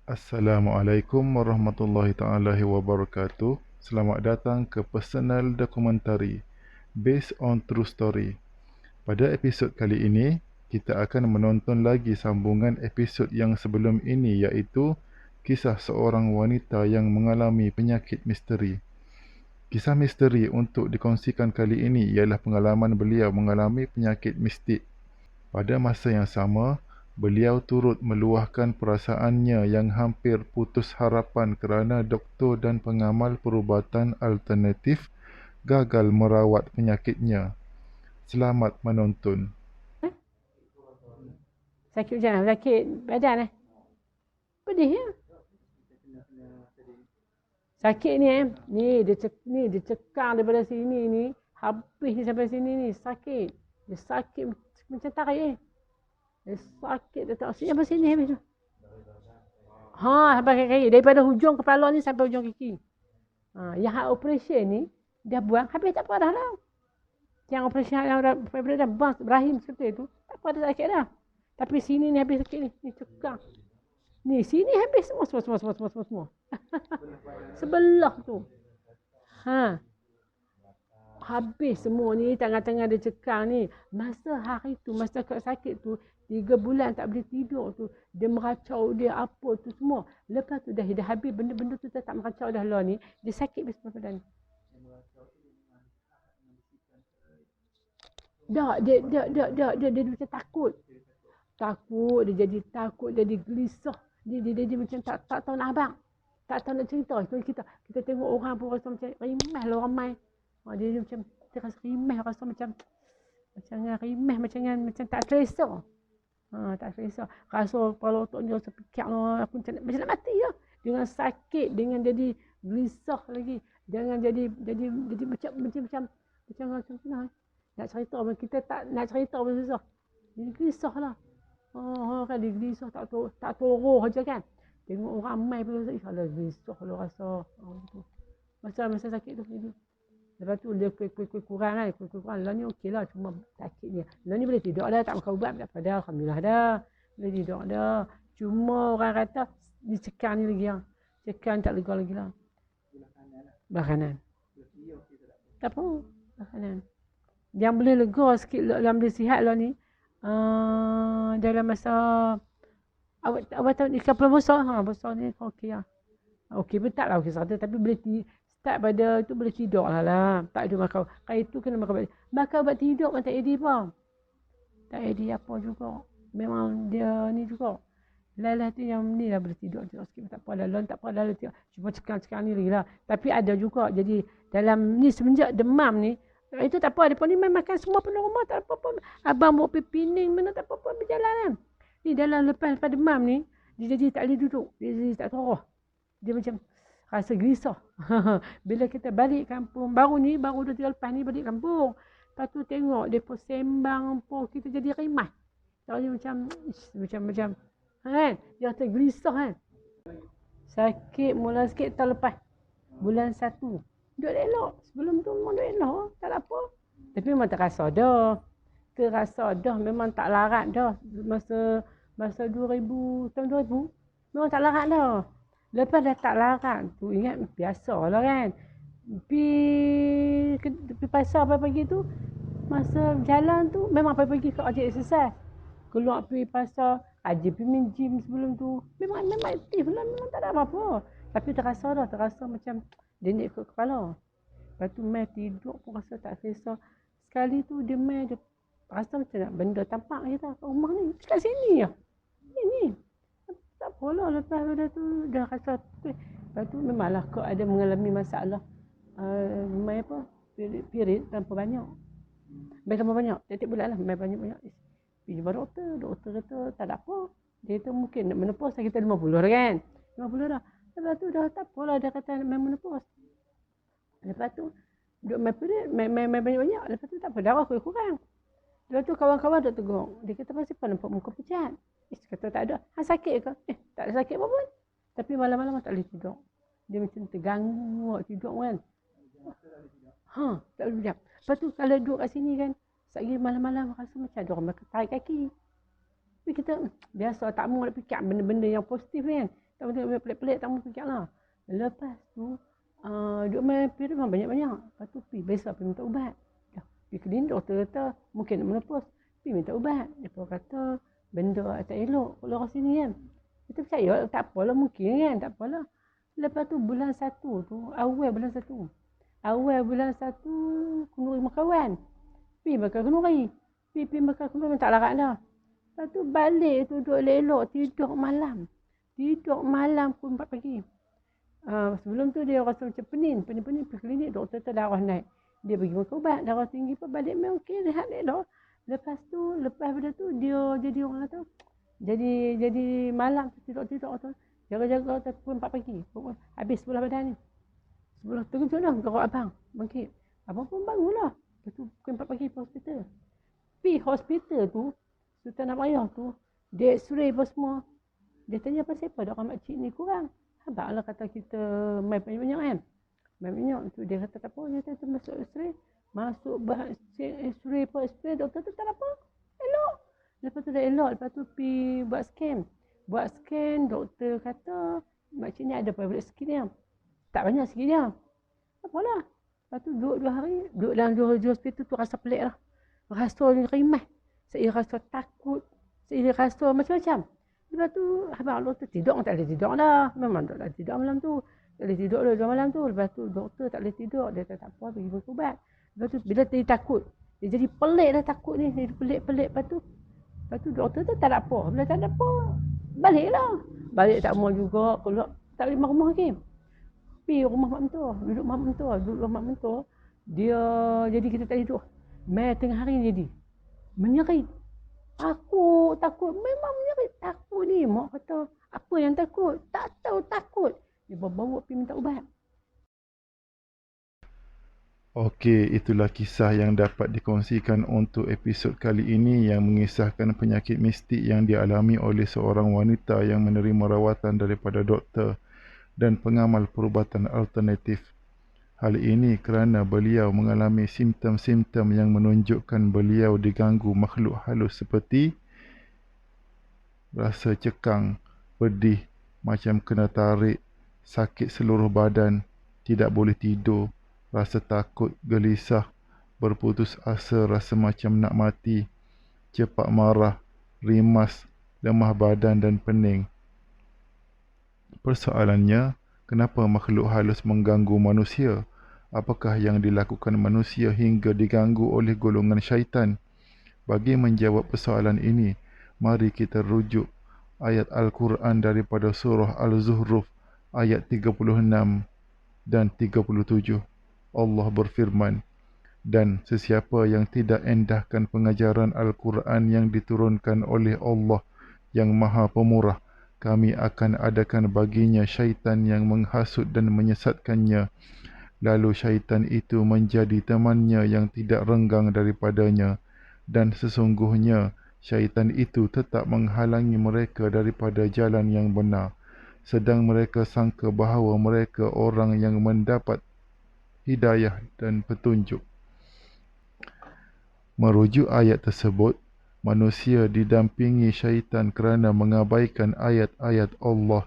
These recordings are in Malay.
Assalamualaikum warahmatullahi taala wabarakatuh. Selamat datang ke Personal Dokumentari Based on True Story. Pada episod kali ini, kita akan menonton lagi sambungan episod yang sebelum ini, iaitu kisah seorang wanita yang mengalami penyakit misteri. Kisah misteri untuk dikongsikan kali ini ialah pengalaman beliau mengalami penyakit mistik. Pada masa yang sama, beliau turut meluahkan perasaannya yang hampir putus harapan kerana doktor dan pengamal perubatan alternatif gagal merawat penyakitnya. Selamat menonton. Sakit macam mana? Sakit badan Pedih ya? Sakit ni ni dia cekang daripada sini ni. Habis dia sampai sini ni. Sakit. Dia sakit macam tarik Dia sakit. Dia tak sampai sini habis tu. Sampai kaki. Daripada hujung kepala ni sampai hujung kaki. Yang hak operasi ni, dia buang. Habis tak apa dah lah. Yang operasi yang daripada Ibrahim seperti tu. Tak apa dah sakit dah. Tapi sini ni habis sakit ni. Ni cekang. Ni sini habis semua. Sebelah tu. Habis semua ni, tengah-tengah dia cekang ni. Masa hari tu, masa sakit tu, 3 bulan tak boleh tidur tu. Dia meracau dia apa tu semua. Lepas tu dah habis benda-benda tu, dia tak meracau dah lah ni. Dia sakit habis semua badan. Dia macam takut. Dia jadi takut, dia jadi gelisah. Dia macam tak tahu nak abang. Tak tahu nak cerita. Kita tengok orang pun rasa macam rimah lah ramai. Dia macam, dia rasa rimah, rasa macam rimah, macam tak selesa. Tak selesa. Rasa kepala otak dia rasa fikir lah. Aku macam nak mati lah. Dengan sakit, dengan jadi gelisah lagi. Dengan jadi macam nak cerita, kita tak nak cerita pun susah. Jadi gelisah lah. Kan dia gelisah, tak toroh je kan. Tengok orang ramai pun rasa, alah gelisah lah rasa. Masa sakit tu. Lepas tu dia kurang kan. Kurang. Lah ni okey lah. Cuma sakit dia. Lah ni boleh tidur dah. Tak makan ubat. Tak apa dah. Alhamdulillah dah. Boleh tidur dah. Cuma orang kata dicekang ni lagi lah. Cekang tak lega lagi lah. Belah kanan. Tak apa. Belah kanan. Yang boleh lega sikit. Yang boleh sihat lah ni. Dalam masa awak tahu ni kapal besar. Besar ni okey lah. Okey pun tak lah okey 100. Tapi boleh start pada tu boleh tidur lah. Tak ada makan. Kalau itu kena makan ubat. Makan ubat tidur pun tak ada apa. Tak ada apa juga. Memang dia ni juga. Lalah tu yang ni lah boleh tidur. Tak apa lah. Tak apa lah. Cuma cekang-cekang ni lagi lah. Tapi ada juga. Jadi dalam ni semenjak demam ni. Itu tak apa. Dia pun ni makan semua penuh rumah. Tak apa-apa. Abang bawa pergi pining mana tak apa-apa. Berjalan kan. Ni dalam lepas demam ni. Dia jadi tak boleh duduk. Dia jadi tak toroh. Dia macam rasa gelisah. Bila kita balik kampung, baru 2-3 lepas ni balik kampung. Lepas tu tengok dia pun sembang pun kita jadi rimah. Dia macam kan? Dia rasa gelisah kan? Sakit mula sikit tahun lepas. Bulan 1. Duduk elok. Sebelum tu memang duduk elok. Tak ada apa. Tapi memang terasa dah. Memang tak larat dah. Masa 2000, tahun 2000. Memang tak larat dah. Lepas dah tak larat tu, ingat biasalah kan. Pergi pasar pagi-pagi tu, masa jalan tu, memang pagi-pagi ke ajak exercise. Keluar pergi pasar, ajak pergi main gym sebelum tu. Memang aktif lah, memang tak ada apa-apa. Tapi terasa macam denyek ke kepala. Lepas tu main tidur pun rasa tak selesa. Sekali tu dia main, dia rasa macam nak benda tampak je tak kat rumah ni. Kat sini je. Ni. Tak apalah lepas tu dah rasa lepas tu memanglah kau ada mengalami masalah main apa period tanpa banyak tiap bulan lah main banyak pergi jumpa doktor kata tak ada apa dia kata mungkin nak menopause kita 50 dah kan 50 dah lepas tu dah tak apalah dia kata main menopause lepas tu duk main period main banyak lepas tu tak apa darah kurang lepas tu kawan-kawan duk tegur dia kata pasal apa nampak muka pucat. Kata tak ada. Sakit ke? Tak ada sakit apa pun. Tapi malam-malam tak boleh tidur. Dia macam terganggu tidur kan. Tak boleh tidur. Lepas tu kalau duduk kat sini kan, sekali malam-malam rasa macam ada orang tarik kaki. Tapi kita biasa tak mahu nak fikir benda-benda yang positif kan. Tak boleh pelik-pelik, tak mau fikir lah. Lepas tu, duk main pergi rumah banyak-banyak. Lepas tu besok pergi minta ubat. Pergi klinik, doktor kata mungkin nak menopause. Pergi minta ubat. Dia kata benda tak elok kalau orang sini kan. Kita percaya tak apalah mungkin kan, tak apalah. Lepas tu bulan 1 tu, awal bulan 1. Kenduri rumah kawan. Pergi makan kenduri. Pergi makan kenduri tak larat dah. Lepas tu balik tu duduk elok-elok, tidur malam pukul 4 pagi. Sebelum tu dia rasa macam pening pergi klinik, doktor kata darah naik. Dia pergi makan ubat, darah tinggi pun balik main okey, rehat elok. Lepas pada tu dia jadi orang kata, jadi malam tidur tu jaga pukul 4 pagi. Habis sebelah badan ni. Sebelah terkejut dah gerak abang bangkit. Abang pun bangunlah. Lepas tu pukul 4 pagi pergi hospital. Pergi hospital tu, Sultan Abang tu, dia x-ray apa semua. Dia tanya pasal apa dok makcik ni kurang. Abang lah kata kita main banyak-banyak kan. Main banyak tu dia kata tak apa, dia kata masuk x-ray. Masuk x-ray doktor tu tak apa. Elok. Lepas tu dah elok, lepas tu pergi buat scan. Doktor kata makcik ni ada private skin dia. Tak banyak sikit dia. Apalah. Lepas tu duduk 2 hari, duduk dalam di hospital tu rasa pelik lah. Rasa rimah. Saya rasa takut. Saya rasa macam-macam. Lepas tu abang doktor tidur tak boleh tidur dah. Memang tak boleh tidur malam tu. Tak boleh tidur dua malam tu. Lepas tu doktor tak boleh tidur. Dia kata tak apa, pergi berubat. Lepas tu bila dia takut. Dia jadi pelik dah takut ni. Dia pelik-pelik. Lepas tu doktor tu tak ada apa. Bila tak ada apa, baliklah. Balik tak mau juga. Keluar tak boleh rumah lagi. Pergi rumah mak mentua. Duduk rumah mak mentua. Dia jadi kita tak tidur. Mai tengah hari jadi. Menyerit. Aku takut. Memang menyerit. Takut ni. Mak kata, apa yang takut? Tak tahu takut. Dia bawa pergi minta ubat. Okey, itulah kisah yang dapat dikongsikan untuk episod kali ini yang mengisahkan penyakit mistik yang dialami oleh seorang wanita yang menerima rawatan daripada doktor dan pengamal perubatan alternatif. Hal ini kerana beliau mengalami simptom-simptom yang menunjukkan beliau diganggu makhluk halus seperti rasa cekang, pedih, macam kena tarik, sakit seluruh badan, tidak boleh tidur, rasa takut, gelisah, berputus asa, rasa macam nak mati, cepat marah, rimas, lemah badan dan pening. Persoalannya, kenapa makhluk halus mengganggu manusia? Apakah yang dilakukan manusia hingga diganggu oleh golongan syaitan? Bagi menjawab persoalan ini, mari kita rujuk ayat Al-Quran daripada surah Al-Zuhruf ayat 36 dan 37. Allah berfirman, dan sesiapa yang tidak endahkan pengajaran Al-Quran yang diturunkan oleh Allah yang Maha Pemurah, kami akan adakan baginya syaitan yang menghasut dan menyesatkannya. Lalu syaitan itu menjadi temannya yang tidak renggang daripadanya. Dan sesungguhnya syaitan itu tetap menghalangi mereka daripada jalan yang benar. Sedang mereka sangka bahawa mereka orang yang mendapat hidayah dan petunjuk. Merujuk ayat tersebut, manusia didampingi syaitan kerana mengabaikan ayat-ayat Allah.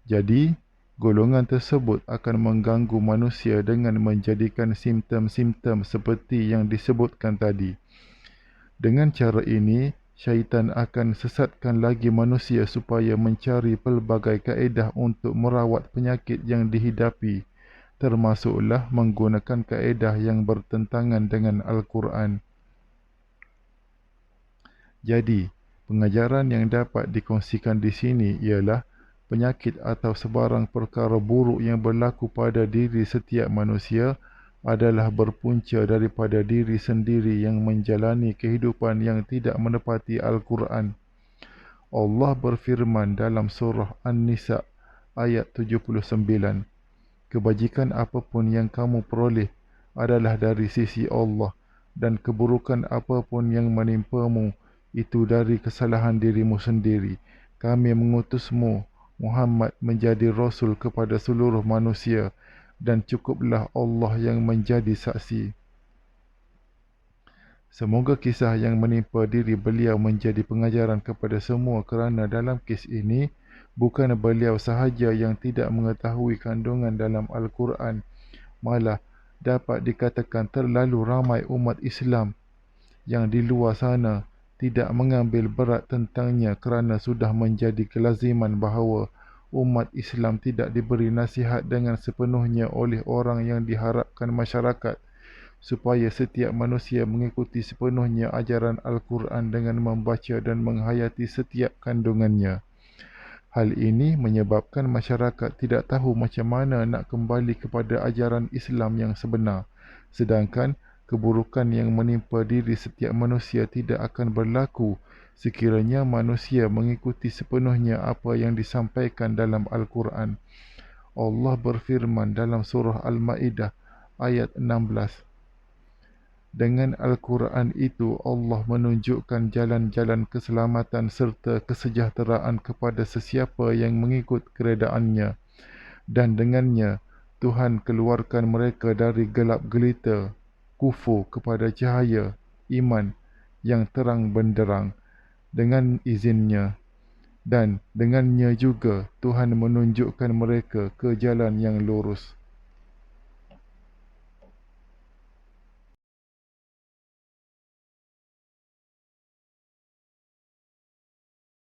Jadi, golongan tersebut akan mengganggu manusia dengan menjadikan simptom-simptom seperti yang disebutkan tadi. Dengan cara ini, syaitan akan sesatkan lagi manusia supaya mencari pelbagai kaedah untuk merawat penyakit yang dihidapi, termasuklah menggunakan kaedah yang bertentangan dengan Al-Quran. Jadi, pengajaran yang dapat dikongsikan di sini ialah penyakit atau sebarang perkara buruk yang berlaku pada diri setiap manusia adalah berpunca daripada diri sendiri yang menjalani kehidupan yang tidak menepati Al-Quran. Allah berfirman dalam surah An-Nisa ayat 79, kebajikan apapun yang kamu peroleh adalah dari sisi Allah, dan keburukan apapun yang menimpamu itu dari kesalahan dirimu sendiri. Kami mengutusmu, Muhammad, menjadi Rasul kepada seluruh manusia, dan cukuplah Allah yang menjadi saksi. Semoga kisah yang menimpa diri beliau menjadi pengajaran kepada semua kerana dalam kes ini, Bukan beliau sahaja yang tidak mengetahui kandungan dalam Al-Quran, malah dapat dikatakan terlalu ramai umat Islam yang di luar sana tidak mengambil berat tentangnya kerana sudah menjadi kelaziman bahawa umat Islam tidak diberi nasihat dengan sepenuhnya oleh orang yang diharapkan masyarakat supaya setiap manusia mengikuti sepenuhnya ajaran Al-Quran dengan membaca dan menghayati setiap kandungannya. Hal ini menyebabkan masyarakat tidak tahu macam mana nak kembali kepada ajaran Islam yang sebenar, sedangkan keburukan yang menimpa diri setiap manusia tidak akan berlaku sekiranya manusia mengikuti sepenuhnya apa yang disampaikan dalam Al-Quran. Allah berfirman dalam surah Al-Ma'idah ayat 16. Dengan Al-Quran itu, Allah menunjukkan jalan-jalan keselamatan serta kesejahteraan kepada sesiapa yang mengikut keredaannya. Dan dengannya, Tuhan keluarkan mereka dari gelap gelita, kufur kepada cahaya, iman yang terang benderang dengan izinnya. Dan dengannya juga, Tuhan menunjukkan mereka ke jalan yang lurus.